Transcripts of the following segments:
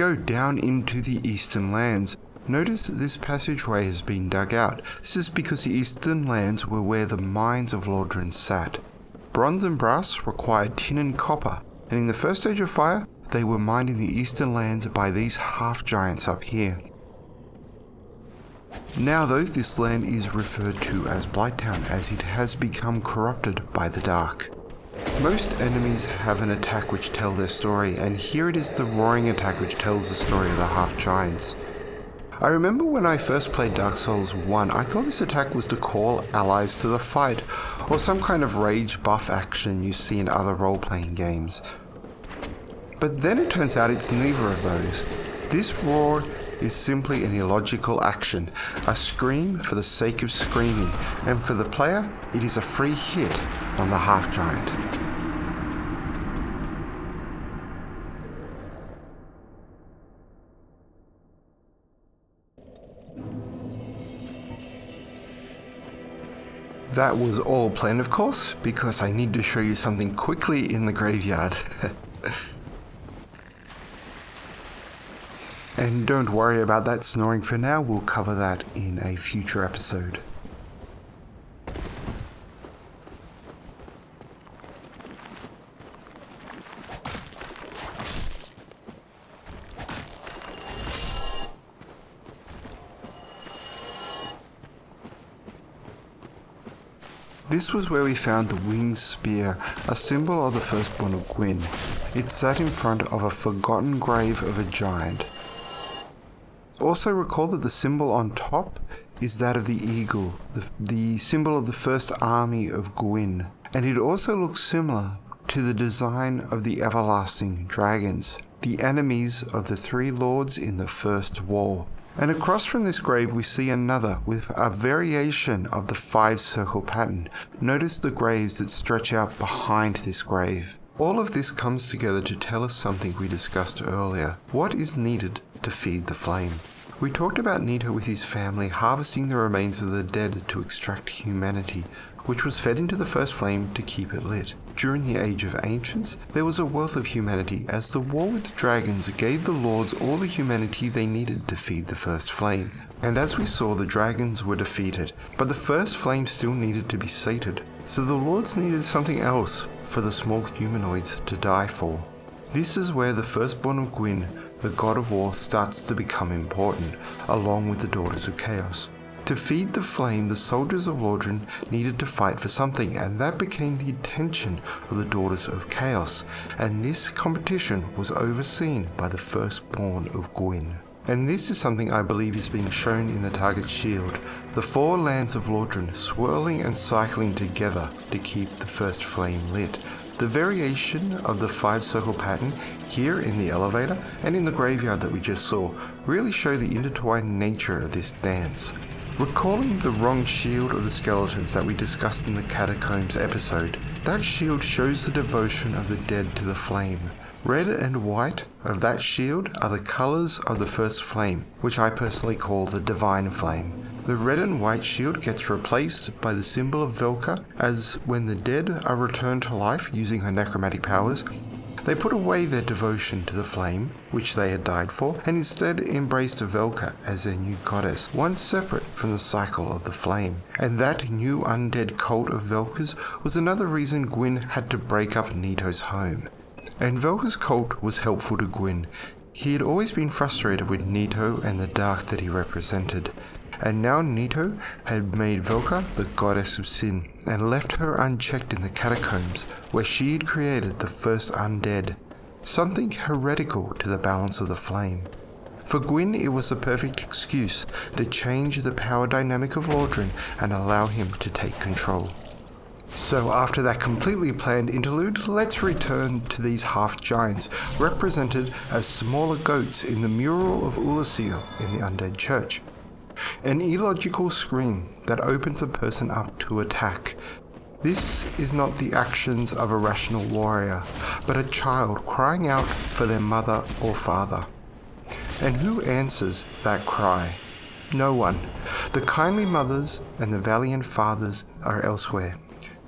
go down into the Eastern Lands. Notice that this passageway has been dug out. This is because the Eastern Lands were where the mines of Lordran sat. Bronze and brass required tin and copper, and in the first Age of Fire, they were mined in the Eastern Lands by these half-giants up here. Now though, this land is referred to as Blighttown as it has become corrupted by the dark. Most enemies have an attack which tell their story, and here it is the roaring attack which tells the story of the half-giants. I remember when I first played Dark Souls 1, I thought this attack was to call allies to the fight, or some kind of rage buff action you see in other role-playing games. But then it turns out it's neither of those. This roar is simply an illogical action, a scream for the sake of screaming, and for the player, it is a free hit on the half-giant. That was all planned, of course, because I need to show you something quickly in the graveyard. And don't worry about that snoring for now, we'll cover that in a future episode. This was where we found the winged spear, a symbol of the firstborn of Gwyn. It sat in front of a forgotten grave of a giant. Also recall that the symbol on top is that of the eagle, the symbol of the first army of Gwyn, and it also looks similar to the design of the everlasting dragons, the enemies of the three lords in the first war. And across from this grave we see another with a variation of the 5-circle pattern. Notice the graves that stretch out behind this grave. All of this comes together to tell us something we discussed earlier. What is needed to feed the flame? We talked about Nito with his family harvesting the remains of the dead to extract humanity, which was fed into the first flame to keep it lit. During the Age of Ancients, there was a wealth of humanity as the war with the dragons gave the lords all the humanity they needed to feed the first flame. And as we saw, the dragons were defeated, but the first flame still needed to be sated, so the lords needed something else for the small humanoids to die for. This is where the firstborn of Gwyn, the god of war, starts to become important, along with the daughters of chaos. To feed the flame, the soldiers of Lordran needed to fight for something, and that became the attention of the Daughters of Chaos, and this competition was overseen by the firstborn of Gwyn. And this is something I believe is being shown in the target shield, the 4 lands of Lordran swirling and cycling together to keep the first flame lit. The variation of the 5-circle pattern here in the elevator and in the graveyard that we just saw really show the intertwined nature of this dance. Recalling the wrong shield of the skeletons that we discussed in the Catacombs episode, that shield shows the devotion of the dead to the flame. Red and white of that shield are the colours of the first flame, which I personally call the Divine Flame. The red and white shield gets replaced by the symbol of Velka, as when the dead are returned to life using her necromantic powers, they put away their devotion to the flame, which they had died for, and instead embraced Velka as their new goddess, one separate from the cycle of the flame. And that new undead cult of Velka's was another reason Gwyn had to break up Nito's home. And Velka's cult was helpful to Gwyn. He had always been frustrated with Nito and the dark that he represented. And now Nito had made Velka the goddess of sin, and left her unchecked in the catacombs, where she had created the first undead, something heretical to the balance of the flame. For Gwyn, it was the perfect excuse to change the power dynamic of Lordran and allow him to take control. So after that completely planned interlude, let's return to these half-giants, represented as smaller goats in the mural of Ulasil in the Undead Church. An illogical scream that opens a person up to attack. This is not the actions of a rational warrior, but a child crying out for their mother or father. And who answers that cry? No one. The kindly mothers and the valiant fathers are elsewhere,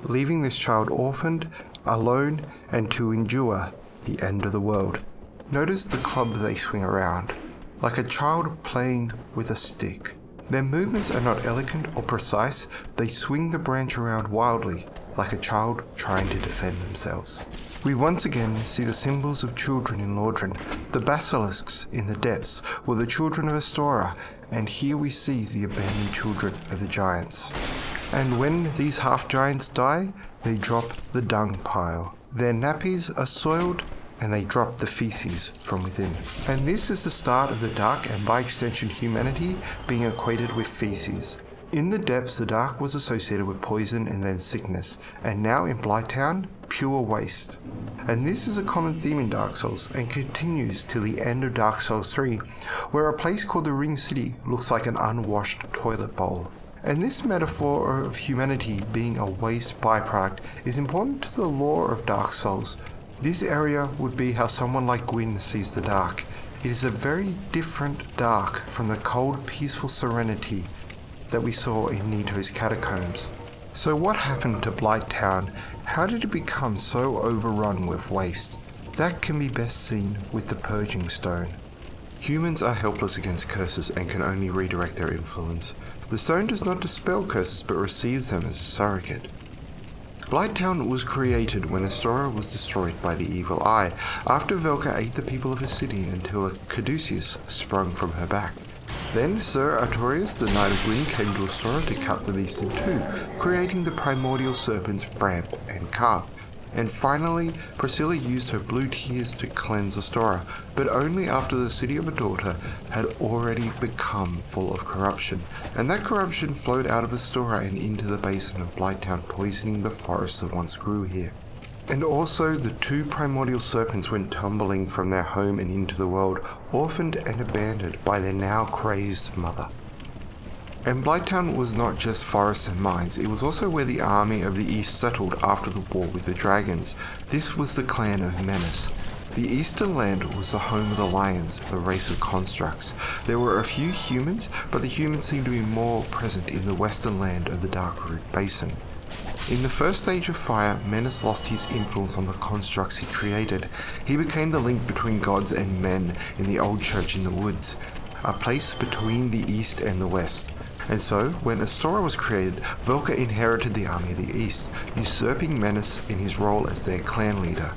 leaving this child orphaned, alone, and to endure the end of the world. Notice the club they swing around, like a child playing with a stick. Their movements are not elegant or precise, they swing the branch around wildly, like a child trying to defend themselves. We once again see the symbols of children in Lordran. The basilisks in the depths were the children of Astora, and here we see the abandoned children of the giants. And when these half-giants die, they drop the dung pile. Their nappies are soiled, and they drop the feces from within. And this is the start of the dark, and by extension humanity, being equated with feces. In the depths, the dark was associated with poison and then sickness, and now in Blighttown, pure waste. And this is a common theme in Dark Souls, and continues till the end of Dark Souls 3, where a place called the Ring City looks like an unwashed toilet bowl. And this metaphor of humanity being a waste byproduct is important to the lore of Dark Souls. This area would be how someone like Gwyn sees the dark. It is a very different dark from the cold, peaceful serenity that we saw in Nito's catacombs. So what happened to Blighttown? How did it become so overrun with waste? That can be best seen with the Purging Stone. Humans are helpless against curses and can only redirect their influence. The stone does not dispel curses but receives them as a surrogate. Blighttown was created when Astora was destroyed by the Evil Eye, after Velka ate the people of a city until a caduceus sprung from her back. Then Sir Artorias, the Knight of Gwyn, came to Astora to cut the beast in two, creating the primordial serpents Framp and Carp. And finally, Priscilla used her blue tears to cleanse Astora, but only after the city of her daughter had already become full of corruption, and that corruption flowed out of Astora and into the basin of Blighttown, poisoning the forest that once grew here. And also the two primordial serpents went tumbling from their home and into the world, orphaned and abandoned by their now crazed mother. And Blighttown was not just forests and mines, it was also where the army of the East settled after the war with the dragons. This was the clan of Menace. The Eastern Land was the home of the Lions, the race of constructs. There were a few humans, but the humans seemed to be more present in the Western Land of the Darkroot Basin. In the first stage of Fire, Menace lost his influence on the constructs he created. He became the link between gods and men in the old church in the woods, a place between the East and the West. And so, when Astora was created, Velka inherited the army of the East, usurping Menace in his role as their clan leader.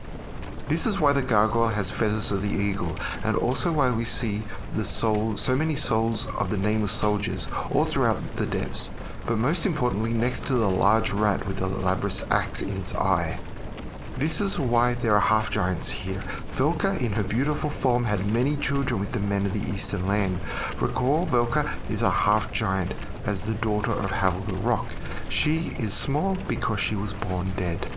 This is why the gargoyle has feathers of the eagle, and also why we see so many souls of the nameless soldiers all throughout the depths, but most importantly next to the large rat with the labrous axe in its eye. This is why there are half-giants here. Velka, in her beautiful form, had many children with the men of the Eastern Land. Recall, Velka is a half-giant as the daughter of Havel the Rock. She is small because she was born dead.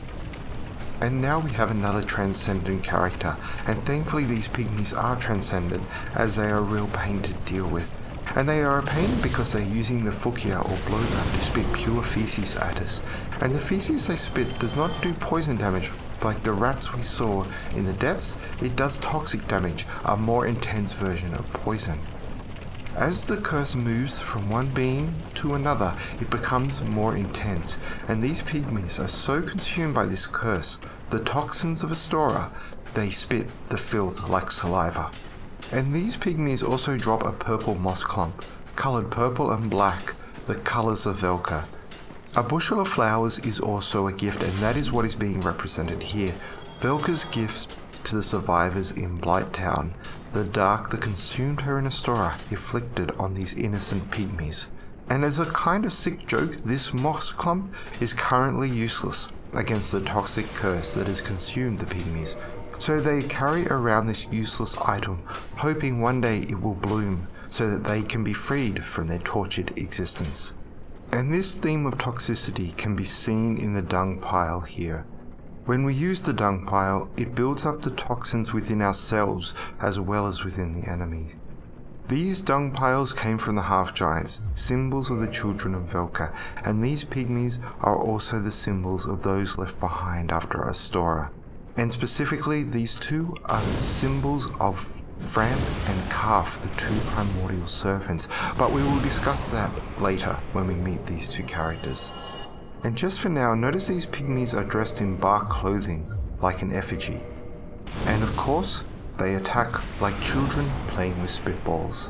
And now we have another transcendent character, and thankfully these pygmies are transcendent, as they are a real pain to deal with. And they are a pain because they're using the fukia or blowgun to spit pure feces at us. And the feces they spit does not do poison damage. Like the rats we saw in the depths, it does toxic damage, a more intense version of poison. As the curse moves from one being to another, it becomes more intense, and these pygmies are so consumed by this curse, the toxins of Astora, they spit the filth like saliva. And these pygmies also drop a purple moss clump, coloured purple and black, the colours of Velka. A bushel of flowers is also a gift, and that is what is being represented here. Velka's gift to the survivors in Blighttown, the dark that consumed her in Astora, inflicted on these innocent pygmies. And as a kind of sick joke, this moss clump is currently useless against the toxic curse that has consumed the pygmies. So they carry around this useless item, hoping one day it will bloom so that they can be freed from their tortured existence. And this theme of toxicity can be seen in the dung pile here. When we use the dung pile, it builds up the toxins within ourselves as well as within the enemy. These dung piles came from the half-giants, symbols of the children of Velka, and these pygmies are also the symbols of those left behind after Astora. And specifically, these two are the symbols of Framp and Calf, the two primordial serpents, but we will discuss that later when we meet these two characters. And just for now, notice these pygmies are dressed in bark clothing, like an effigy. And of course, They attack like children playing with spitballs.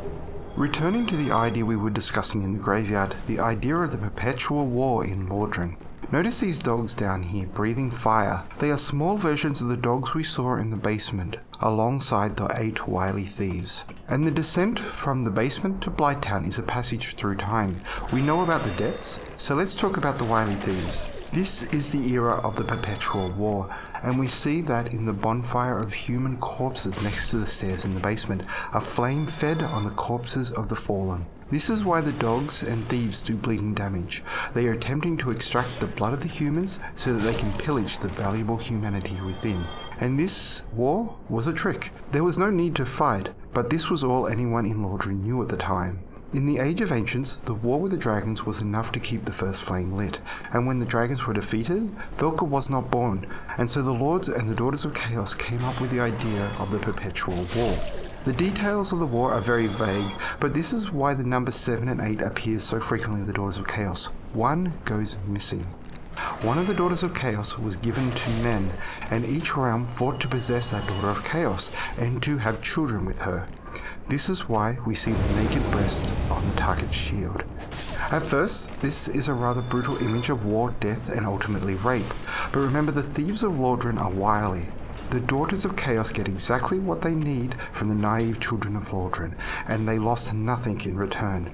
Returning to the idea we were discussing in the graveyard, the idea of the perpetual war in Lordran. Notice these dogs down here breathing fire. They are small versions of the dogs we saw in the basement, alongside the 8 wily thieves. And the descent from the basement to Blighttown is a passage through time. We know about the depths, so let's talk about the wily thieves. This is the era of the perpetual war, and we see that in the bonfire of human corpses next to the stairs in the basement, a flame fed on the corpses of the fallen. This is why the dogs and thieves do bleeding damage. They are attempting to extract the blood of the humans so that they can pillage the valuable humanity within. And this war was a trick. There was no need to fight, but this was all anyone in Lordran knew at the time. In the Age of Ancients, the war with the dragons was enough to keep the first flame lit, and when the dragons were defeated, Velka was not born, and so the Lords and the Daughters of Chaos came up with the idea of the perpetual war. The details of the war are very vague, but this is why the number 7 and 8 appears so frequently with the Daughters of Chaos. One goes missing. One of the Daughters of Chaos was given to men, and each realm fought to possess that Daughter of Chaos, and to have children with her. This is why we see the naked breast on the target's shield. At first, this is a rather brutal image of war, death, and ultimately rape, but remember the thieves of Lordran are wily. The Daughters of Chaos get exactly what they need from the naive children of Lordran, and they lost nothing in return.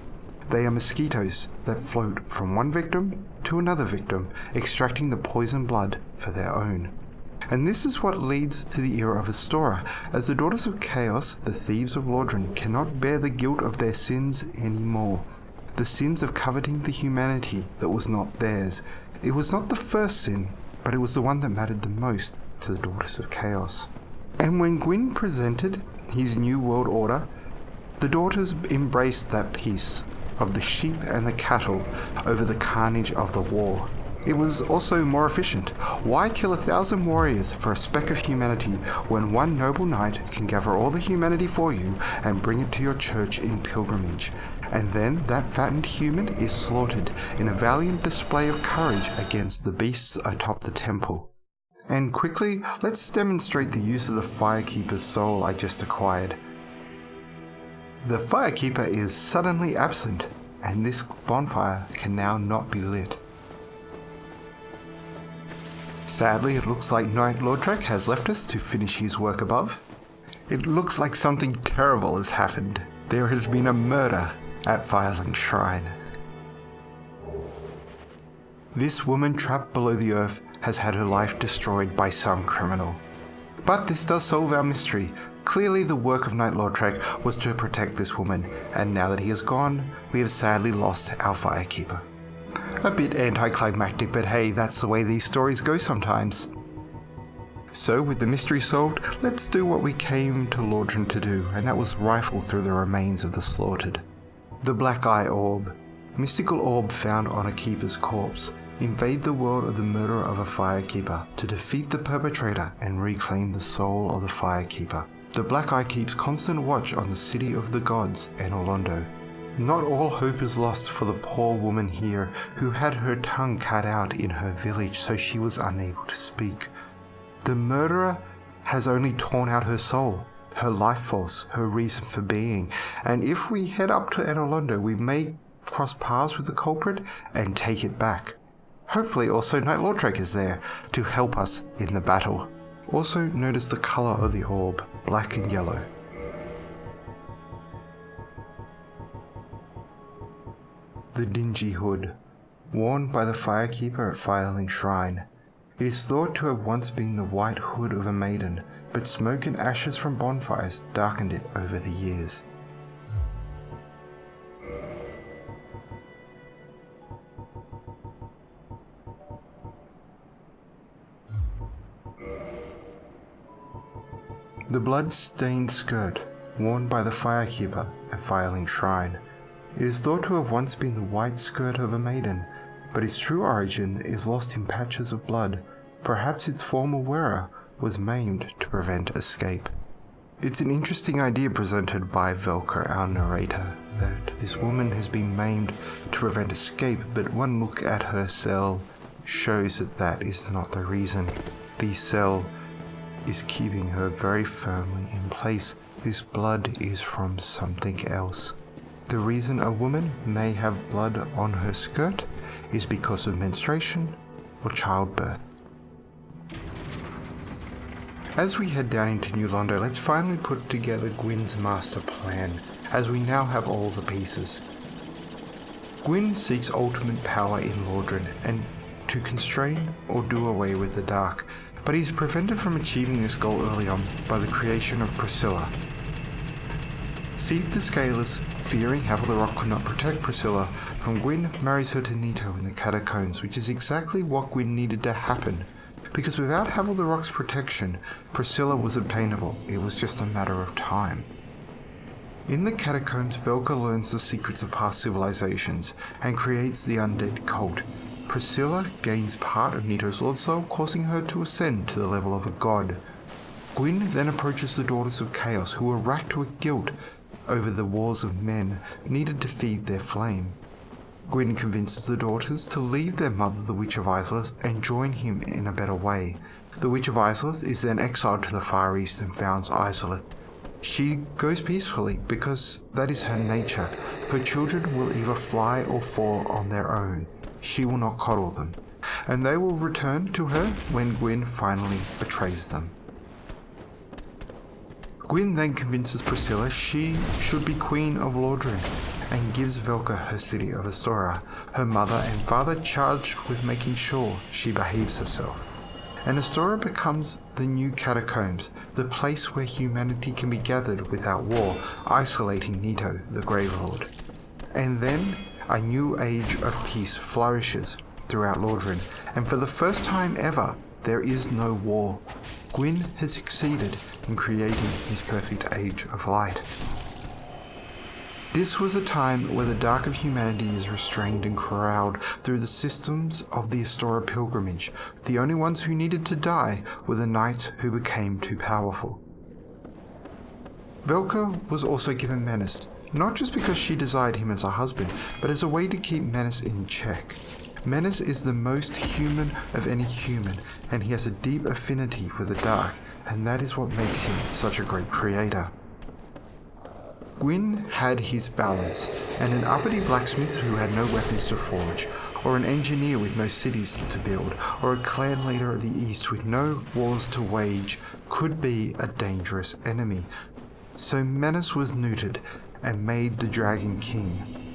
They are mosquitoes that float from one victim to another victim, extracting the poison blood for their own. And this is what leads to the era of Astora, as the Daughters of Chaos, the thieves of Lordran, cannot bear the guilt of their sins anymore. The sins of coveting the humanity that was not theirs. It was not the first sin, but it was the one that mattered the most to the Daughters of Chaos. And when Gwyn presented his new world order, the daughters embraced that peace of the sheep and the cattle over the carnage of the war. It was also more efficient. Why kill 1,000 warriors for a speck of humanity when one noble knight can gather all the humanity for you and bring it to your church in pilgrimage? And then that fattened human is slaughtered in a valiant display of courage against the beasts atop the temple. And quickly, let's demonstrate the use of the Firekeeper's soul I just acquired. The Firekeeper is suddenly absent, and this bonfire can now not be lit. Sadly, it looks like Knight Lordran has left us to finish his work above. It looks like something terrible has happened. There has been a murder at Firelink Shrine. This woman trapped below the earth has had her life destroyed by some criminal. But this does solve our mystery. Clearly the work of Knight Lordran was to protect this woman, and now that he is gone, we have sadly lost our Firekeeper. A bit anticlimactic, but hey, that's the way these stories go sometimes. So with the mystery solved, let's do what we came to Lordran to do, and that was rifle through the remains of the slaughtered. The Black Eye Orb. Mystical orb found on a keeper's corpse. Invade the world of the murderer of a Firekeeper to defeat the perpetrator and reclaim the soul of the Firekeeper. The Black Eye keeps constant watch on the city of the gods and Londo. Not all hope is lost for the poor woman here who had her tongue cut out in her village so she was unable to speak. The murderer has only torn out her soul, her life force, her reason for being, and if we head up to Londo we may cross paths with the culprit and take it back. Hopefully also Knight Lordran is there to help us in the battle. Also notice the colour of the orb, black and yellow. The Dingy Hood, worn by the Firekeeper at Firelink Shrine. It is thought to have once been the white hood of a maiden, but smoke and ashes from bonfires darkened it over the years. The blood-stained skirt, worn by the Firekeeper at Firelink Shrine. It is thought to have once been the white skirt of a maiden, but its true origin is lost in patches of blood. Perhaps its former wearer was maimed to prevent escape. It's an interesting idea presented by Velka, our narrator, that this woman has been maimed to prevent escape, but one look at her cell shows that that is not the reason. The cell is keeping her very firmly in place. This blood is from something else. The reason a woman may have blood on her skirt is because of menstruation or childbirth. As we head down into New Londo, let's finally put together Gwyn's master plan, as we now have all the pieces. Gwyn seeks ultimate power in Lordran and to constrain or do away with the dark, but he's prevented from achieving this goal early on by the creation of Priscilla. Seath the Scalers, fearing Havel the Rock could not protect Priscilla from Gwyn, marries her to Nito in the catacombs, which is exactly what Gwyn needed to happen, because without Havel the Rock's protection, Priscilla was obtainable. It was just a matter of time. In the catacombs, Velka learns the secrets of past civilizations and creates the undead cult. Priscilla gains part of Nito's Lord Soul, causing her to ascend to the level of a god. Gwyn then approaches the Daughters of Chaos, who are racked with guilt over the wars of men needed to feed their flame. Gwyn convinces the daughters to leave their mother, the Witch of Izalith, and join him in a better way. The Witch of Izalith is then exiled to the Far East and founds Izalith. She goes peacefully because that is her nature. Her children will either fly or fall on their own. She will not coddle them, and they will return to her when Gwyn finally betrays them. Gwyn then convinces Priscilla she should be Queen of Lordran and gives Velka her city of Astora, her mother and father charged with making sure she behaves herself. And Astora becomes the new catacombs, the place where humanity can be gathered without war, isolating Nito, the Grave Lord. And then a new age of peace flourishes throughout Lordran, and for the first time ever, there is no war. Gwyn has succeeded in creating his perfect age of light. This was a time where the dark of humanity is restrained and corralled through the systems of the Astora pilgrimage. The only ones who needed to die were the knights who became too powerful. Velka was also given Menace, not just because she desired him as a husband, but as a way to keep Menace in check. Menace is the most human of any human, and he has a deep affinity with the dark, and that is what makes him such a great creator. Gwyn had his balance, and an uppity blacksmith who had no weapons to forge, or an engineer with no cities to build, or a clan leader of the East with no wars to wage could be a dangerous enemy. So Menace was neutered and made the Dragon King.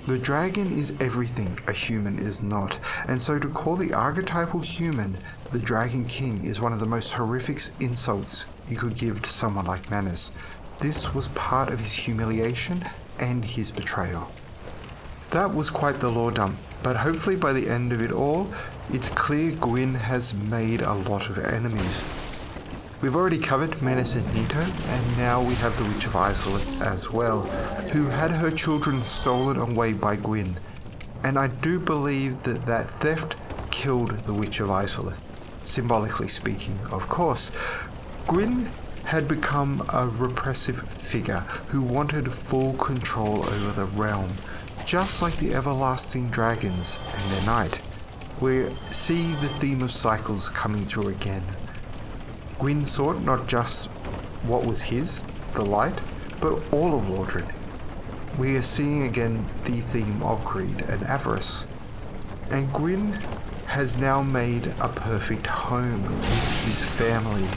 The dragon is everything a human is not, and so to call the archetypal human the Dragon King is one of the most horrific insults you could give to someone like Menace. This was part of his humiliation and his betrayal. That was quite the lore dump, but hopefully by the end of it all, it's clear Gwyn has made a lot of enemies. We've already covered Menace and Nito, and now we have the Witch of Izalith as well, who had her children stolen away by Gwyn. And I do believe that that theft killed the Witch of Izalith, symbolically speaking, of course. Gwyn had become a repressive figure who wanted full control over the realm, just like the everlasting dragons and their knight. We see the theme of cycles coming through again. Gwyn sought not just what was his, the light, but all of Lordran. We are seeing again the theme of greed and avarice. And Gwyn has now made a perfect home with his family,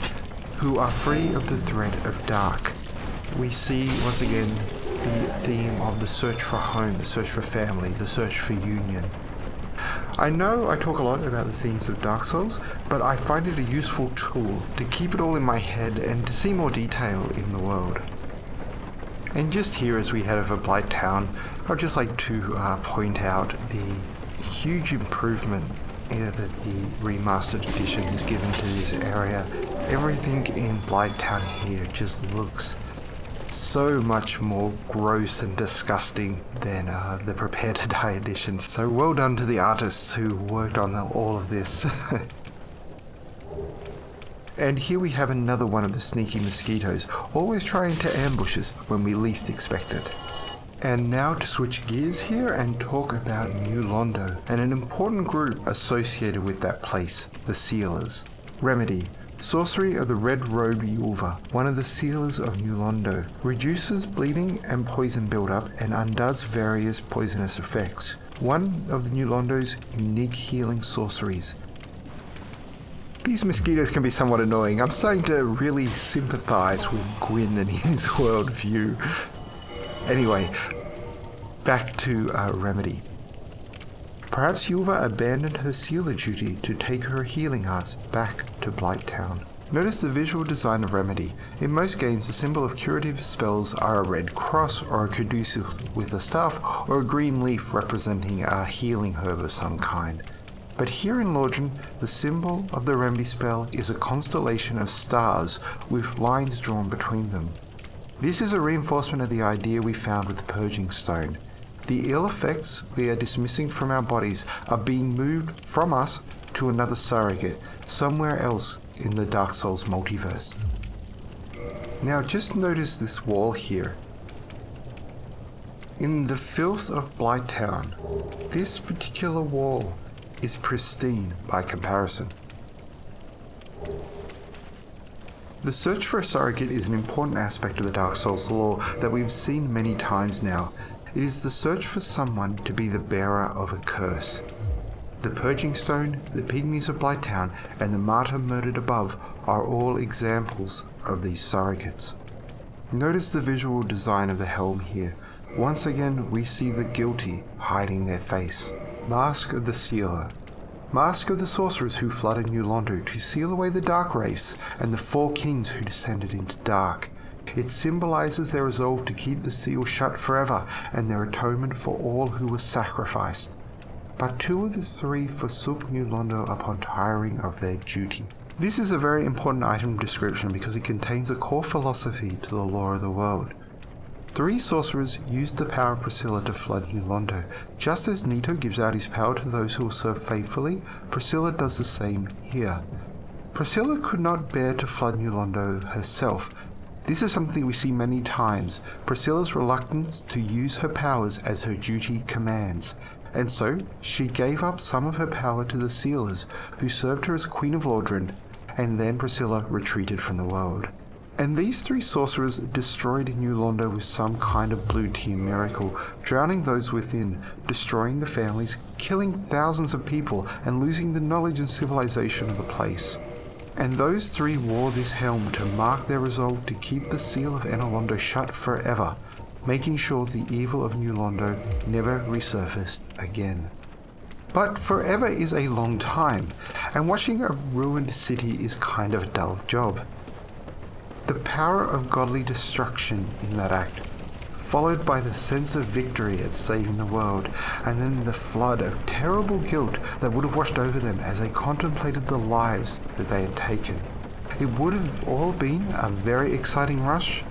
who are free of the threat of dark. We see once again the theme of the search for home, the search for family, the search for union. I know I talk a lot about the themes of Dark Souls, but I find it a useful tool to keep it all in my head and to see more detail in the world. And just here as we head over Blight Town, I'd just like to point out the huge improvement that the remastered edition has given to this area. Everything in Blight Town here just looks so much more gross and disgusting than the Prepare to Die edition. So well done to the artists who worked on all of this. And here we have another one of the sneaky mosquitoes, always trying to ambush us when we least expect it. And now to switch gears here and talk about New Londo and an important group associated with that place, the Sealers. Remedy, Sorcery of the Red Robe Yulva, one of the sealers of New Londo, reduces bleeding and poison buildup and undoes various poisonous effects. One of the New Londo's unique healing sorceries. These mosquitoes can be somewhat annoying. I'm starting to really sympathize with Gwyn and his worldview. Anyway, back to Remedy. Perhaps Yulva abandoned her sealer duty to take her healing arts back to Blighttown. Notice the visual design of Remedy. In most games, the symbol of curative spells are a red cross or a caduceus with a staff or a green leaf representing a healing herb of some kind. But here in Lordran, the symbol of the Remedy spell is a constellation of stars with lines drawn between them. This is a reinforcement of the idea we found with the Purging Stone. The ill effects we are dismissing from our bodies are being moved from us to another surrogate, somewhere else in the Dark Souls multiverse. Now just notice this wall here. In the filth of Blighttown, this particular wall is pristine by comparison. The search for a surrogate is an important aspect of the Dark Souls lore that we've seen many times now. It is the search for someone to be the bearer of a curse. The Purging Stone, the Pygmies of Blighttown, and the Martyr murdered above are all examples of these surrogates. Notice the visual design of the helm here. Once again, we see the guilty hiding their face. Mask of the Sealer. Mask of the sorcerers who flooded New Londo to seal away the dark race and the four kings who descended into dark. It symbolizes their resolve to keep the seal shut forever and their atonement for all who were sacrificed. But two of the three forsook New Londo upon tiring of their duty. This is a very important item description because it contains a core philosophy to the lore of the world. Three sorcerers used the power of Priscilla to flood New Londo. Just as Nito gives out his power to those who will serve faithfully, Priscilla does the same here. Priscilla could not bear to flood New Londo herself. This is something we see many times, Priscilla's reluctance to use her powers as her duty commands, and so she gave up some of her power to the Sealers, who served her as Queen of Lordran, and then Priscilla retreated from the world. And these three sorcerers destroyed New Londo with some kind of blue tear miracle, drowning those within, destroying the families, killing thousands of people, and losing the knowledge and civilization of the place. And those three wore this helm to mark their resolve to keep the seal of Londo shut forever, making sure the evil of New Londo never resurfaced again. But forever is a long time, and watching a ruined city is kind of a dull job. The power of godly destruction in that act, followed by the sense of victory at saving the world, and then the flood of terrible guilt that would have washed over them as they contemplated the lives that they had taken. It would have all been a very exciting rush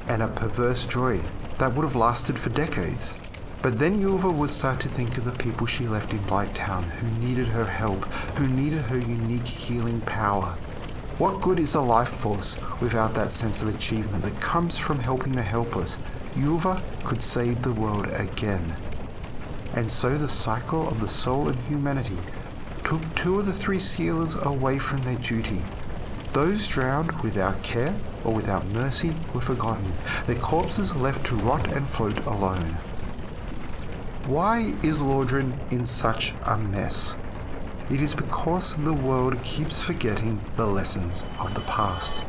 and a perverse joy that would have lasted for decades. But then Yulva would start to think of the people she left in Blighttown who needed her help, who needed her unique healing power. What good is a life force without that sense of achievement that comes from helping the helpless? Yulva could save the world again. And so the cycle of the soul and humanity took two of the three sealers away from their duty. Those drowned without care or without mercy were forgotten, their corpses left to rot and float alone. Why is Lordran in such a mess? It is because the world keeps forgetting the lessons of the past.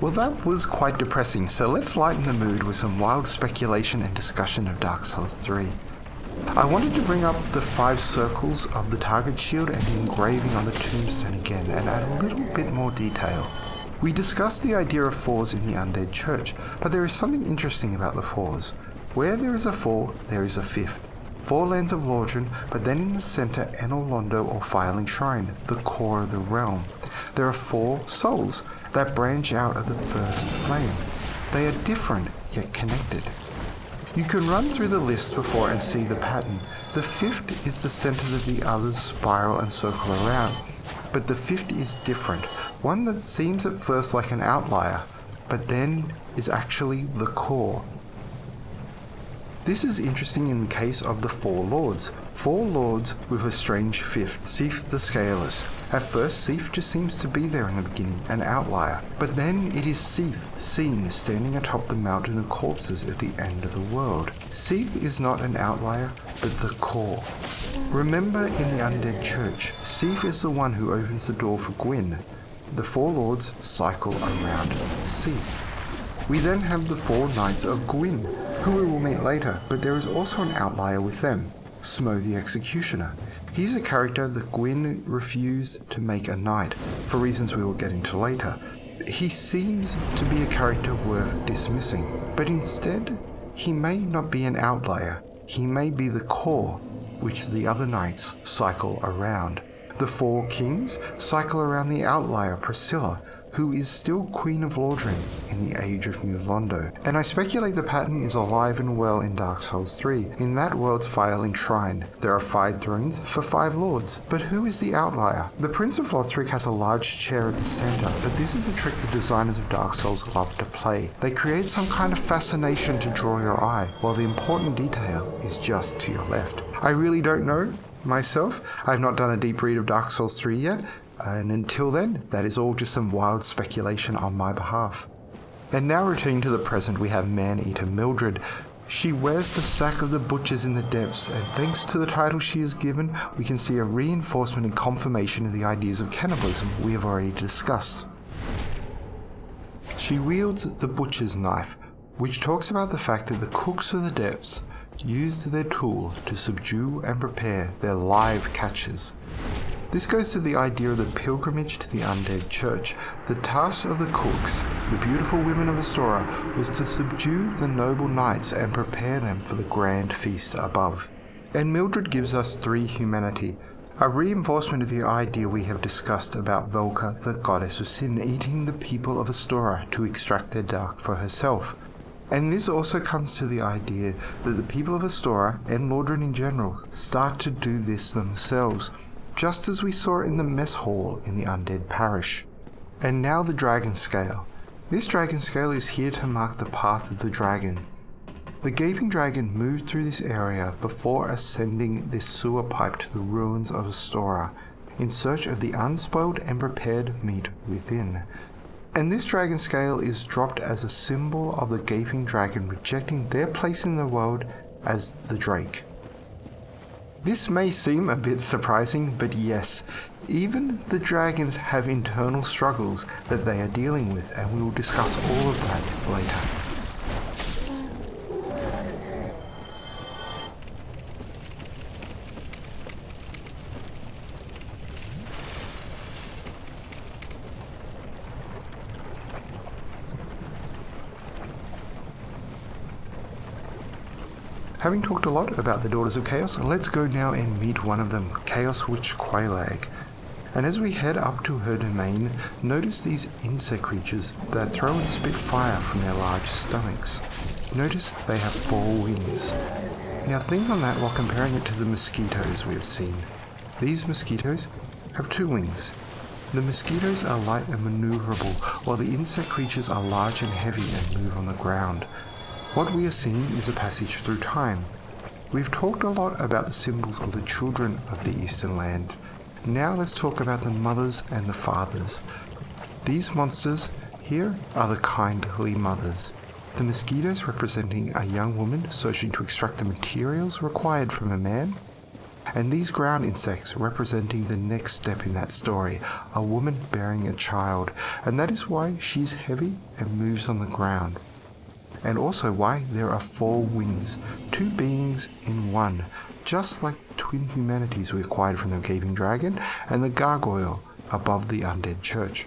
Well, that was quite depressing, so let's lighten the mood with some wild speculation and discussion of Dark Souls 3. I wanted to bring up the 5 circles of the target shield and the engraving on the tombstone again and add a little bit more detail. We discussed the idea of 4s in the Undead Church, but there is something interesting about the 4s. Where there is a 4, there is a 5th. 4 lands of Lordran, but then in the center Londo or Firelink Shrine, the core of the realm. There are 4 souls that branch out of the first flame. They are different, yet connected. You can run through the list before and see the pattern. The 5th is the center that the others spiral and circle around, but the 5th is different, one that seems at first like an outlier, but then is actually the core. This is interesting in the case of the 4 lords. 4 lords with a strange 5th, Sif the Scaleless. At first, Sif just seems to be there in the beginning, an outlier. But then it is Sif seen standing atop the mountain of corpses at the end of the world. Sif is not an outlier, but the core. Remember in the Undead Church, Sif is the one who opens the door for Gwyn. The four lords cycle around Sif. We then have the four knights of Gwyn, who we will meet later, but there is also an outlier with them, Smo the Executioner. He's a character that Gwyn refused to make a knight, for reasons we will get into later. He seems to be a character worth dismissing, but instead, he may not be an outlier. He may be the core, which the other knights cycle around. The four kings cycle around the outlier Priscilla, who is still Queen of Lordran in the Age of New Londo. And I speculate the pattern is alive and well in Dark Souls 3. In that world's Firelink Shrine, there are 5 thrones for 5 lords. But who is the outlier? The Prince of Lothric has a large chair at the center, but this is a trick the designers of Dark Souls love to play. They create some kind of fascination to draw your eye, while the important detail is just to your left. I really don't know myself. I've not done a deep read of Dark Souls 3 yet, and until then, that is all just some wild speculation on my behalf. And now returning to the present, we have Man-Eater Mildred. She wears the sack of the butchers in the depths, and thanks to the title she is given, we can see a reinforcement and confirmation of the ideas of cannibalism we have already discussed. She wields the butcher's knife, which talks about the fact that the cooks of the depths used their tool to subdue and prepare their live catches. This goes to the idea of the pilgrimage to the Undead Church. The task of the cooks, the beautiful women of Astora, was to subdue the noble knights and prepare them for the grand feast above. And Mildred gives us 3 humanity, a reinforcement of the idea we have discussed about Velka, the goddess of sin, eating the people of Astora to extract their dark for herself. And this also comes to the idea that the people of Astora, and Lordran in general, start to do this themselves, just as we saw in the mess hall in the Undead Parish. And now the dragon scale. This dragon scale is here to mark the path of the dragon. The gaping dragon moved through this area before ascending this sewer pipe to the ruins of Astora, in search of the unspoiled and prepared meat within. And this dragon scale is dropped as a symbol of the gaping dragon rejecting their place in the world as the Drake. This may seem a bit surprising, but yes, even the dragons have internal struggles that they are dealing with, and we will discuss all of that later. Having talked a lot about the Daughters of Chaos, let's go now and meet one of them, Chaos Witch Quelaag. And as we head up to her domain, notice these insect creatures that throw and spit fire from their large stomachs. Notice they have 4 wings. Now think on that while comparing it to the mosquitoes we have seen. These mosquitoes have 2 wings. The mosquitoes are light and maneuverable, while the insect creatures are large and heavy and move on the ground. What we are seeing is a passage through time. We've talked a lot about the symbols of the children of the Eastern Land. Now let's talk about the mothers and the fathers. These monsters here are the kindly mothers. The mosquitoes representing a young woman searching to extract the materials required from a man, and these ground insects representing the next step in that story, a woman bearing a child, and that is why she's heavy and moves on the ground. And also why there are 4 wings, 2 beings in one, just like the twin humanities we acquired from the Gaping Dragon and the Gargoyle above the Undead Church.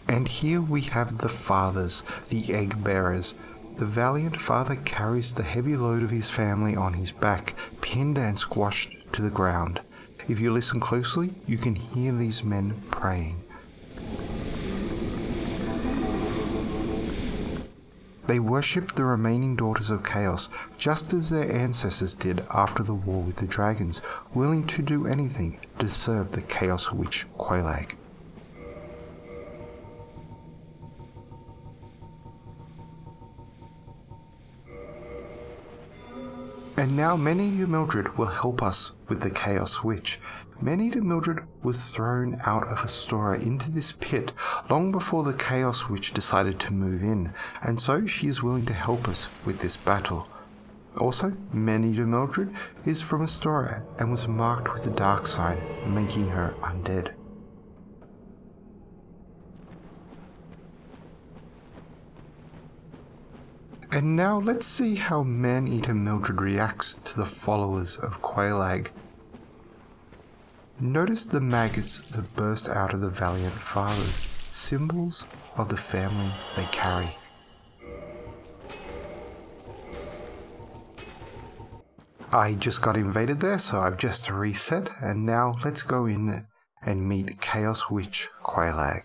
And here we have the fathers, the egg bearers. The valiant father carries the heavy load of his family on his back, pinned and squashed to the ground. If you listen closely, you can hear these men praying. They worship the remaining Daughters of Chaos, just as their ancestors did after the war with the dragons, willing to do anything to serve the Chaos Witch Quelaag. And now Man-Eater Mildred will help us with the Chaos Witch. Man-Eater Mildred was thrown out of Astoria into this pit long before the Chaos Witch decided to move in, and so she is willing to help us with this battle. Also, Man-Eater Mildred is from Astoria and was marked with the dark sign, making her undead. And now let's see how Man-Eater Mildred reacts to the followers of Quelaag. Notice the maggots that burst out of the Valiant Fathers, symbols of the family they carry. I just got invaded there, so I've just reset, and now let's go in and meet Chaos Witch Quelaag.